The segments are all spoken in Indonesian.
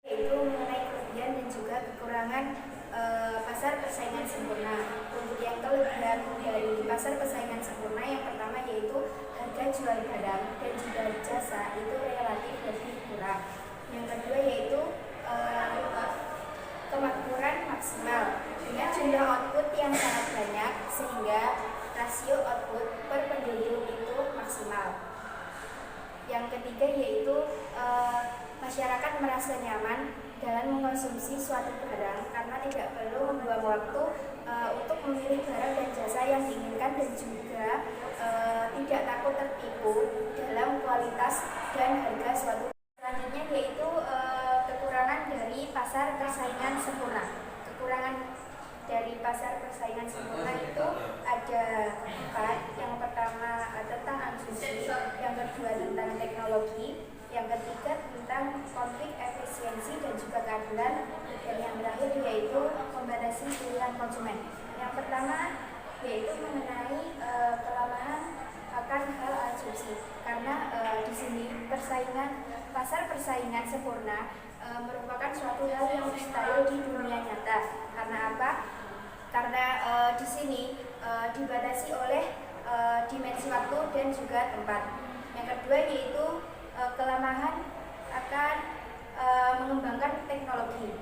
yaitu mengenai kelebihan dan juga kekurangan pasar persaingan sempurna. Untuk yang kelebihan dari pasar persaingan sempurna, yang pertama yaitu harga jual barang dan juga jasa itu relatif lebih murah. Yang kedua yaitu kemakmuran maksimal dengan jumlah output yang sangat banyak sehingga rasio output per penduduk itu maksimal. Yang ketiga yaitu masyarakat merasa nyaman dalam mengkonsumsi suatu barang karena tidak perlu membuang waktu untuk memilih barang dan jasa yang diinginkan dan juga tidak takut tertipu dalam kualitas dan harga suatu. Selanjutnya yaitu kekurangan dari pasar persaingan sempurna. Kekurangan dari pasar persaingan sempurna itu ada 4. Yang pertama tentang asumsi, yang kedua tentang teknologi, yang ketiga tentang konflik efisiensi dan juga keadilan, dan yang terakhir yaitu membatasi pilihan konsumen. Yang pertama yaitu mengenai kelemahan akan hal asumsi, karena di sini pasar persaingan sempurna merupakan suatu hal yang mustahil di dunia nyata. Karena apa? Karena di sini dibatasi oleh dimensi waktu dan juga tempat. Yang kedua yaitu kelemahan akan mengembangkan teknologi.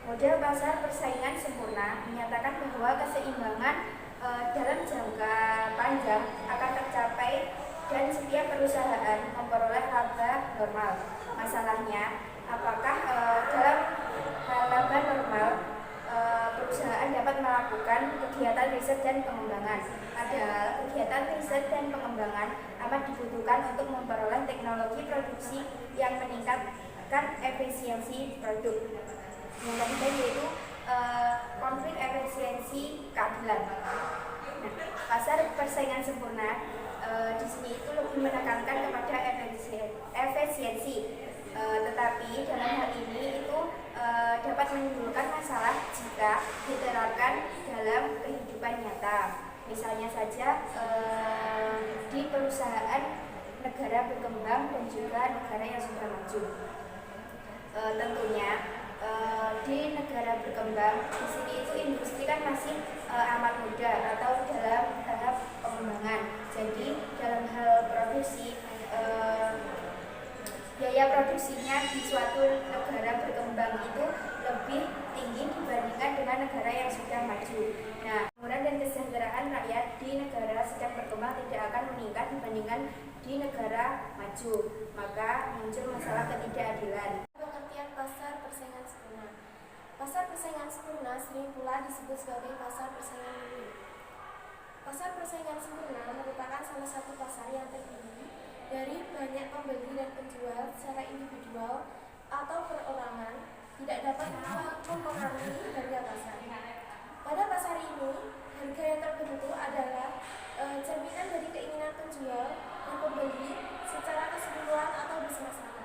Model pasar persaingan sempurna menyatakan bahwa keseimbangan dalam jangka panjang akan tercapai dan setiap perusahaan memperoleh laba normal. Masalahnya, apakah dalam laba normal perusahaan dapat melakukan kegiatan riset dan pengembangan? Padahal kegiatan riset dan pengembangan amat dibutuhkan untuk memperoleh teknologi produksi yang meningkatkan efisiensi produk. Yang ketiga yaitu konflik efisiensi keadilan. Nah, pasar persaingan sempurna di sini itu lebih menekankan kepada efisiensi, tetapi dalam hal ini itu dapat menimbulkan masalah jika diterapkan dalam kehidupan nyata. Misalnya saja di perusahaan negara berkembang dan juga negara yang sudah maju. Tentunya di negara berkembang di sini itu industri kan masih amat muda atau dalam tahap pengembangan. Jadi dalam hal produksi biaya produksinya di suatu negara berkembang itu lebih tinggi dibandingkan dengan negara yang sudah maju. Nah, kemakmuran dan kesejahteraan rakyat di negara sedang berkembang tidak akan meningkat dibandingkan di negara maju. Maka muncul masalah ketidakadilan. Pengertian pasar persaingan sempurna. Pasar persaingan sempurna sering pula disebut sebagai pasar persaingan murni. Pasar persaingan sempurna merupakan salah satu pasar yang terdiri dari banyak pembeli dan penjual secara individual atau perorangan, tidak dapat mempengaruhi harga pasar. Pada pasar ini, harga yang terbentuk adalah cerminan dari keinginan penjual dan pembeli secara keseluruhan atau bersama-sama.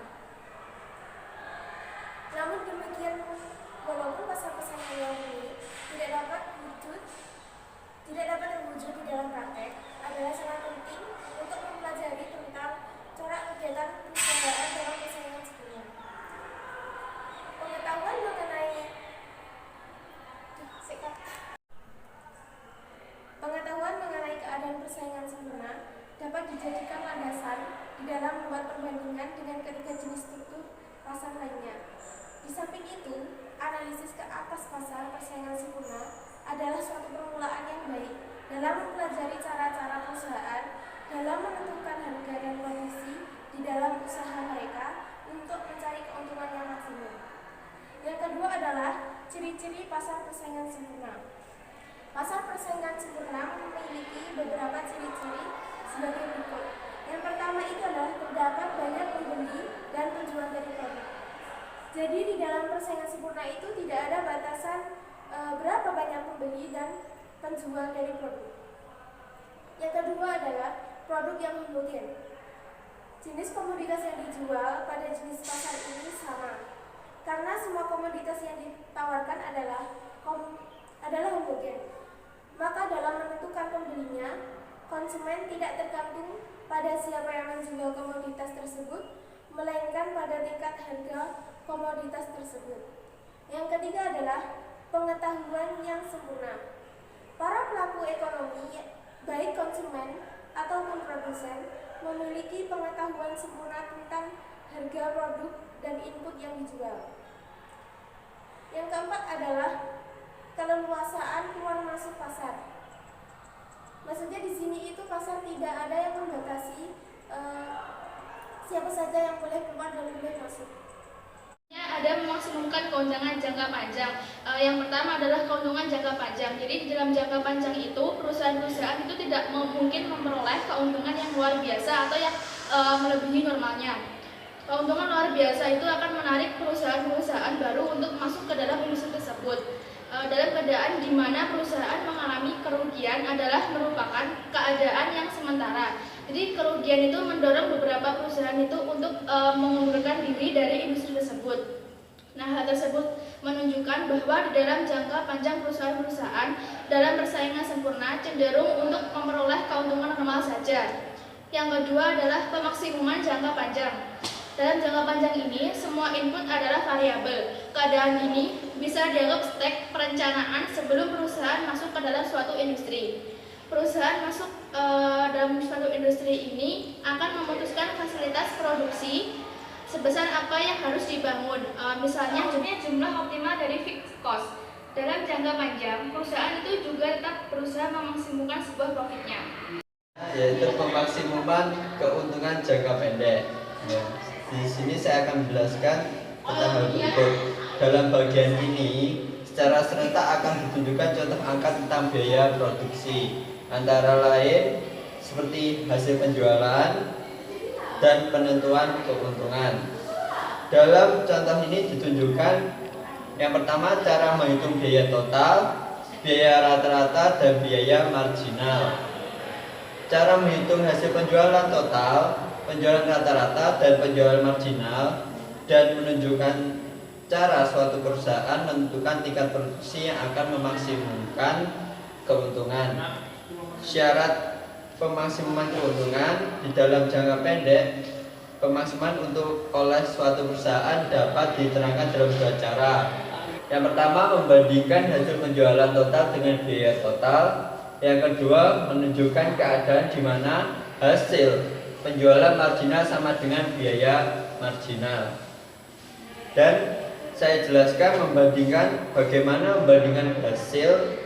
Namun demikian, walaupun pasar persaingan yang ini tidak dapat terwujud di dalam praktek, adalah sangat penting untuk mempelajari tentang cara kegiatan perusahaan dalam persaingan sempurna. Pengetahuan mengenai keadaan persaingan sempurna dapat dijadikan landasan di dalam membuat perbandingan dengan ketiga jenis struktur pasar lainnya. Di samping itu, analisis ke atas pasar persaingan sempurna adalah suatu permulaan yang baik dalam mempelajari cara-cara perusahaan dalam menentukan harga dan kondisi di dalam usaha mereka untuk mencari keuntungan yang maksimum. Yang kedua adalah ciri-ciri pasar persaingan sempurna. Pasar persaingan sempurna memiliki beberapa ciri-ciri sebagai berikut. Yang pertama itu adalah terdapat banyak pembeli dan penjual dari produk. Jadi di dalam persaingan sempurna itu tidak ada batasan berapa banyak pembeli dan penjual dari produk. Yang kedua adalah produk yang homogen. Jenis komoditas yang dijual pada jenis pasar ini sama, karena semua komoditas yang ditawarkan adalah homogen. Maka dalam menentukan pembelinya, konsumen tidak tergantung pada siapa yang menjual komoditas tersebut, melainkan pada tingkat harga komoditas tersebut. Yang ketiga adalah pengetahuan yang sempurna. Para pelaku ekonomi, baik konsumen ataupun produsen, memiliki pengetahuan sempurna tentang harga produk dan input yang dijual. Yang keempat adalah keleluasaan keluar masuk pasar. Maksudnya di sini itu pasar tidak ada yang membatasi siapa saja yang boleh keluar dan boleh masuk. Ada memaksimumkan keuntungan jangka panjang. Yang pertama adalah keuntungan jangka panjang. Jadi di dalam jangka panjang itu perusahaan-perusahaan itu tidak mungkin memperoleh keuntungan yang luar biasa atau yang melebihi normalnya. Keuntungan luar biasa itu akan menarik perusahaan-perusahaan baru untuk masuk ke dalam industri tersebut. Dalam keadaan di mana perusahaan mengalami kerugian adalah merupakan keadaan yang sementara. Jadi kerugian itu mendorong beberapa perusahaan itu untuk mengundurkan diri dari industri tersebut. Nah, hal tersebut menunjukkan bahwa di dalam jangka panjang perusahaan-perusahaan dalam persaingan sempurna cenderung untuk memperoleh keuntungan normal saja. Yang kedua adalah pemaksimuman jangka panjang. Dalam jangka panjang ini, semua input adalah variabel. Keadaan ini bisa dianggap stek perencanaan sebelum perusahaan masuk ke dalam suatu industri. Perusahaan masuk dalam suatu industri ini akan memutuskan fasilitas produksi sebesar apa yang harus dibangun. Misalnya jumlah optimal dari fixed cost. Dalam jangka panjang, perusahaan itu juga tetap berusaha memaksimalkan sebuah profitnya. Yaitu pemaksimuman keuntungan jangka pendek. Ya. Di sini saya akan menjelaskan tentang hal berikut. Dalam bagian ini, secara serentak akan ditunjukkan contoh angka tentang biaya produksi, antara lain seperti hasil penjualan dan penentuan keuntungan. Dalam contoh ini ditunjukkan yang pertama cara menghitung biaya total, biaya rata-rata, dan biaya marginal. Cara menghitung hasil penjualan total, penjualan rata-rata, dan penjualan marginal, dan menunjukkan cara suatu perusahaan menentukan tingkat produksi yang akan memaksimumkan keuntungan. Syarat pemaksimuman keuntungan di dalam jangka pendek, pemaksimuman untuk oleh suatu perusahaan dapat diterangkan dalam dua cara. Yang pertama, membandingkan hasil penjualan total dengan biaya total. Yang kedua, menunjukkan keadaan di mana hasil penjualan marginal sama dengan biaya marginal. Dan saya jelaskan bagaimana membandingkan hasil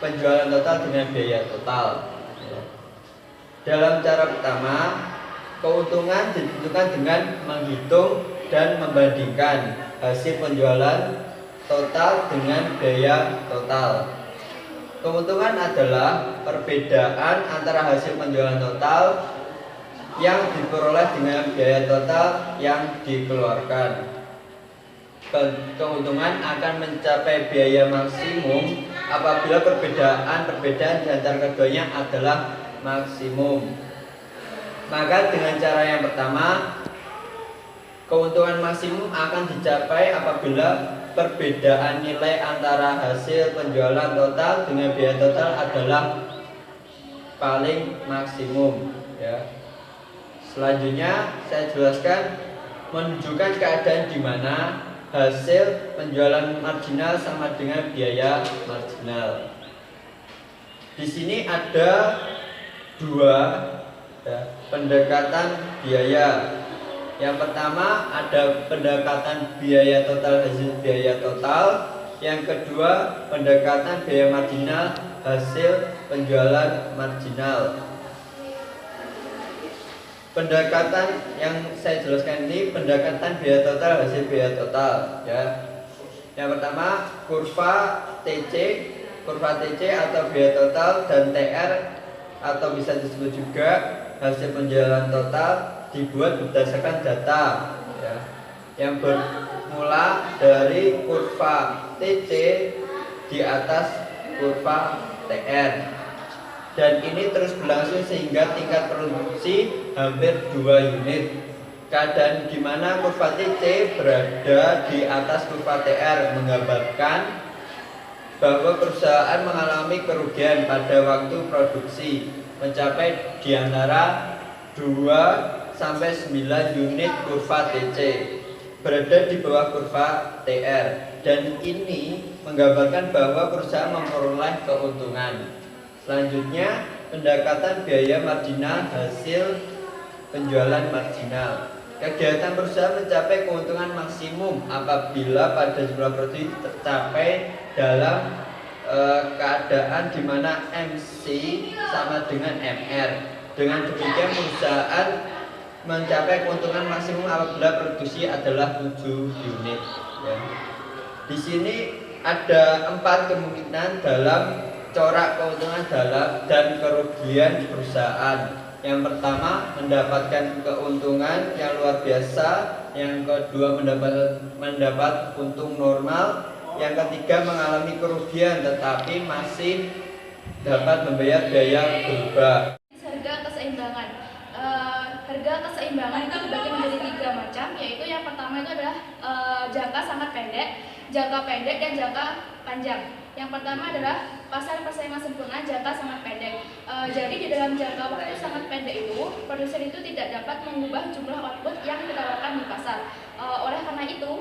penjualan total dengan biaya total. Dalam cara pertama, keuntungan ditentukan dengan menghitung dan membandingkan hasil penjualan total dengan biaya total. Keuntungan adalah perbedaan antara hasil penjualan total yang diperoleh dengan biaya total yang dikeluarkan. Keuntungan akan mencapai biaya maksimum apabila perbedaan di antara keduanya adalah maksimum. Maka dengan cara yang pertama, keuntungan maksimum akan dicapai apabila perbedaan nilai antara hasil penjualan total dengan biaya total adalah paling maksimum, ya. Selanjutnya saya jelaskan menunjukkan keadaan di mana hasil penjualan marginal sama dengan biaya marginal. Di sini ada dua pendekatan biaya. Yang pertama ada pendekatan biaya total hasil biaya total. Yang kedua pendekatan biaya marginal hasil penjualan marginal. Pendekatan yang saya jelaskan ini pendekatan biaya total hasil biaya total, ya. Yang pertama kurva TC atau biaya total, dan TR atau bisa disebut juga hasil penjualan total dibuat berdasarkan data, ya, yang bermula dari kurva TC di atas kurva TR. Dan ini terus berlangsung sehingga tingkat produksi hampir 2 unit. Keadaan di mana kurva TC berada di atas kurva TR menggambarkan bahwa perusahaan mengalami kerugian pada waktu produksi mencapai di antara 2 sampai 9 unit kurva TC. berada di bawah kurva TR, dan ini menggambarkan bahwa perusahaan memperoleh keuntungan. Selanjutnya, pendekatan biaya marginal hasil penjualan marginal. Kegiatan perusahaan mencapai keuntungan maksimum apabila pada jumlah produksi tercapai dalam keadaan di mana MC sama dengan MR. Dengan demikian perusahaan mencapai keuntungan maksimum apabila produksi adalah 7 unit. Ya. Di sini ada 4 kemungkinan dalam corak keuntungan dan kerugian perusahaan. Yang pertama, mendapatkan keuntungan yang luar biasa. Yang kedua, mendapat untung normal. Yang ketiga, mengalami kerugian tetapi masih dapat membayar biaya berubah. Harga keseimbangan. Harga keseimbangan itu dibagi menjadi 3 macam, yaitu yang pertama itu adalah jangka sangat pendek, jangka pendek, dan jangka panjang. Yang pertama adalah pasar persaingan sempurna jangka sangat pendek. Jadi di dalam jangka waktu sangat pendek itu, produsen itu tidak dapat mengubah jumlah output yang ditawarkan di pasar. Oleh karena itu,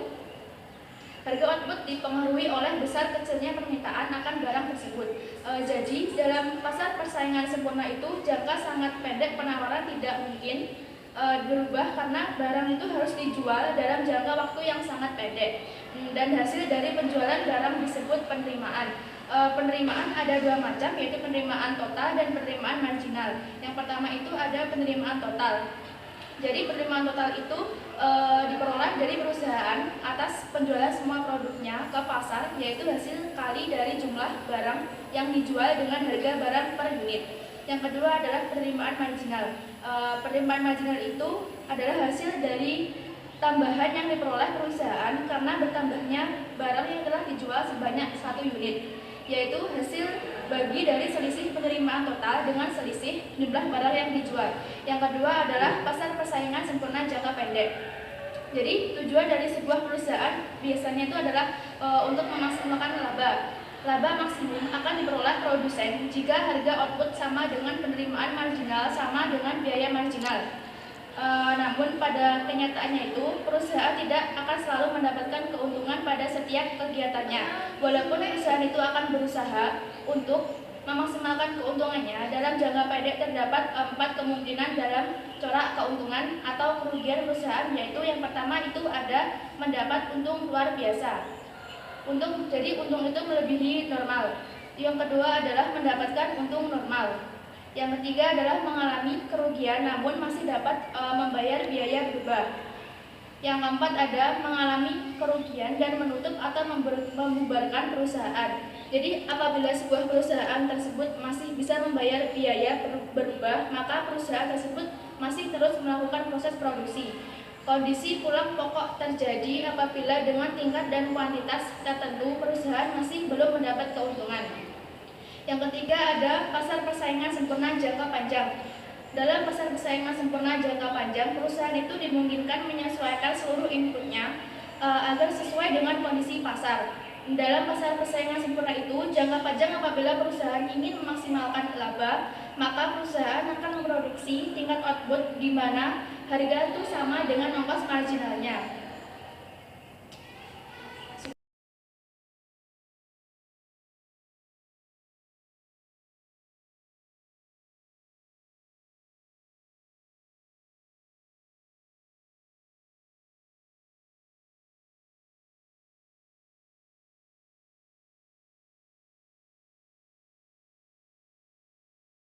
harga output dipengaruhi oleh besar kecilnya permintaan akan barang tersebut. Jadi dalam pasar persaingan sempurna itu, jangka sangat pendek penawaran tidak mungkin berubah karena barang itu harus dijual dalam jangka waktu yang sangat pendek. Dan hasil dari penjualan barang disebut penerimaan. Penerimaan ada 2 macam, yaitu penerimaan total dan penerimaan marginal. Yang pertama itu ada penerimaan total. Jadi penerimaan total itu diperoleh dari perusahaan atas penjualan semua produknya ke pasar, yaitu hasil kali dari jumlah barang yang dijual dengan harga barang per unit. Yang kedua adalah penerimaan marginal. Penerimaan marginal itu adalah hasil dari tambahan yang diperoleh perusahaan karena bertambahnya barang yang telah dijual sebanyak 1 unit, yaitu hasil bagi dari selisih penerimaan total dengan selisih jumlah barang yang dijual. Yang kedua adalah pasar persaingan sempurna jangka pendek. Jadi tujuan dari sebuah perusahaan biasanya itu adalah untuk memaksimalkan laba. Laba maksimum akan diperoleh produsen jika harga output sama dengan penerimaan marginal sama dengan biaya marginal. Namun pada kenyataannya itu, perusahaan tidak akan selalu mendapatkan keuntungan pada setiap kegiatannya. Walaupun perusahaan itu akan berusaha untuk memaksimalkan keuntungannya, dalam jangka pendek terdapat 4 kemungkinan dalam corak keuntungan atau kerugian perusahaan, yaitu yang pertama itu ada mendapat untung luar biasa. Jadi untung itu melebihi normal. Yang kedua adalah mendapatkan untung normal. Yang ketiga adalah mengalami kerugian namun masih dapat membayar biaya berubah. Yang keempat ada mengalami kerugian dan menutup atau membubarkan perusahaan. Jadi apabila sebuah perusahaan tersebut masih bisa membayar biaya berubah, maka perusahaan tersebut masih terus melakukan proses produksi. Kondisi pulang pokok terjadi apabila dengan tingkat dan kuantitas tertentu perusahaan masih belum mendapat keuntungan. Yang ketiga ada pasar persaingan sempurna jangka panjang. Dalam pasar persaingan sempurna jangka panjang, perusahaan itu dimungkinkan menyesuaikan seluruh inputnya agar sesuai dengan kondisi pasar. Dalam pasar persaingan sempurna itu, jangka panjang apabila perusahaan ingin memaksimalkan laba, maka perusahaan akan memproduksi tingkat output di mana harga itu sama dengan ongkos marginalnya.